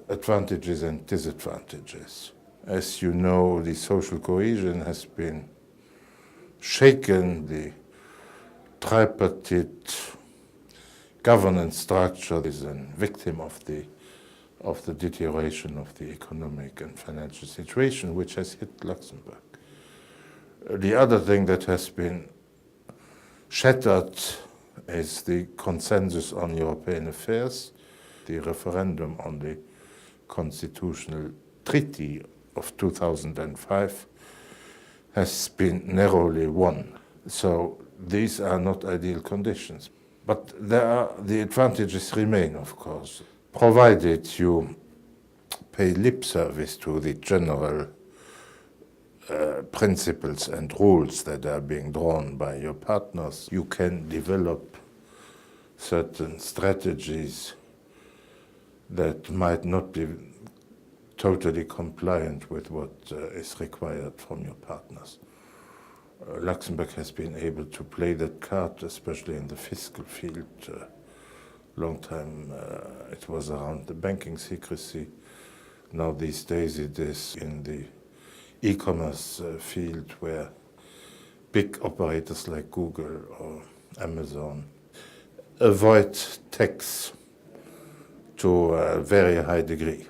advantages and disadvantages. As you know, the social cohesion has been shaken. The tripartite governance structure is a victim of the deterioration of the economic and financial situation, which has hit Luxembourg. The other thing that has been shattered is the consensus on European affairs. The referendum on the constitutional treaty of 2005 has been narrowly won. So these are not ideal conditions. But the advantages remain, of course, provided you pay lip service to the general principles and rules that are being drawn by your partners. You can develop certain strategies that might not be totally compliant with what is required from your partners. Luxembourg has been able to play that card, especially in the fiscal field. Long time it was around the banking secrecy. Now these days it is in the e-commerce field, where big operators like Google or Amazon avoid tax to a very high degree.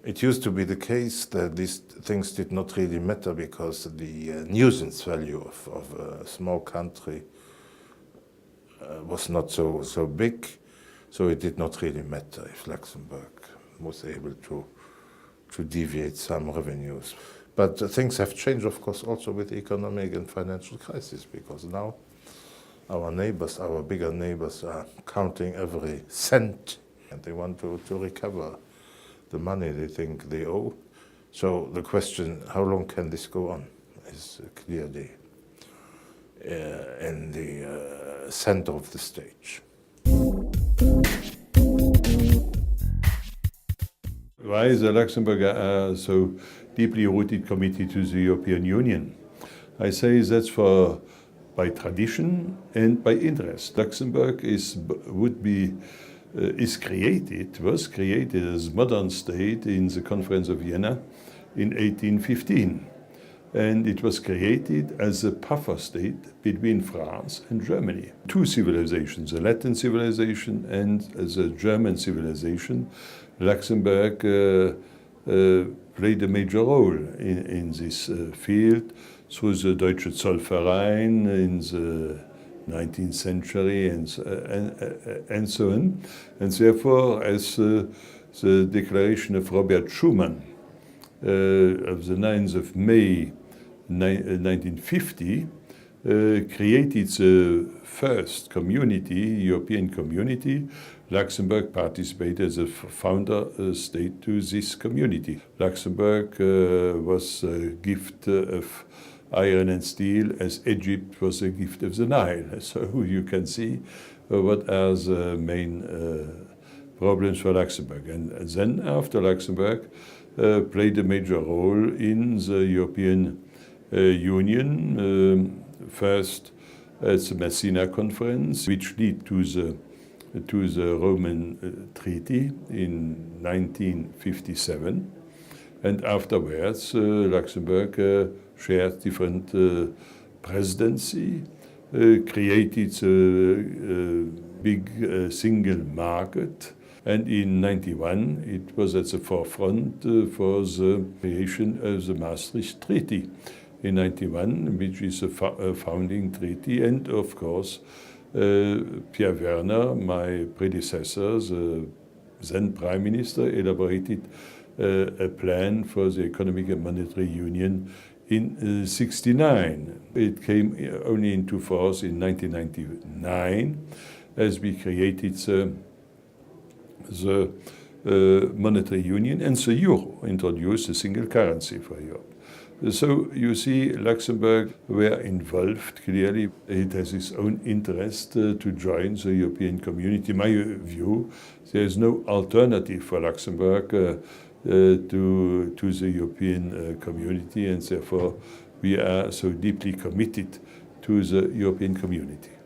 It used to be the case that these things did not really matter because the nuisance value of a small country was not so big, so it did not really matter if Luxembourg was able to deviate some revenues. But things have changed, of course, also with the economic and financial crisis, because now our neighbors, our bigger neighbors, are counting every cent, and they want to recover the money they think they owe. So the question, how long can this go on, is clearly in the center of the stage. Why is Luxembourg so deeply rooted committed to the European Union? I say that's by tradition and by interest. Luxembourg was created as modern state in the Conference of Vienna in 1815. And it was created as a buffer state between France and Germany. Two civilizations, the Latin civilization and the German civilization. Luxembourg played a major role in this field through the Deutsche Zollverein in the 19th century and so on. And therefore, as the declaration of Robert Schuman of the 9th of May 1950 created the first community, European community, Luxembourg participated as a founder state to this community. Luxembourg was a gift of iron and steel, as Egypt was a gift of the Nile. So you can see what are the main problems for Luxembourg. And then after Luxembourg played a major role in the European Union, first at the Messina Conference, which led to the Roman Treaty in 1957. And afterwards, Luxembourg shared different presidency, created a big single market, and in 1991 it was at the forefront for the creation of the Maastricht Treaty in 1991, which is a founding treaty, and of course Pierre Werner, my predecessor, the then Prime Minister, elaborated a plan for the Economic and Monetary Union in 1969. It came only into force in 1999 as we created the monetary union and the euro, introduced a single currency for Europe. So you see, Luxembourg were involved clearly. It has its own interest to join the European community. In my view, there is no alternative for Luxembourg to the European community, and therefore we are so deeply committed to the European community.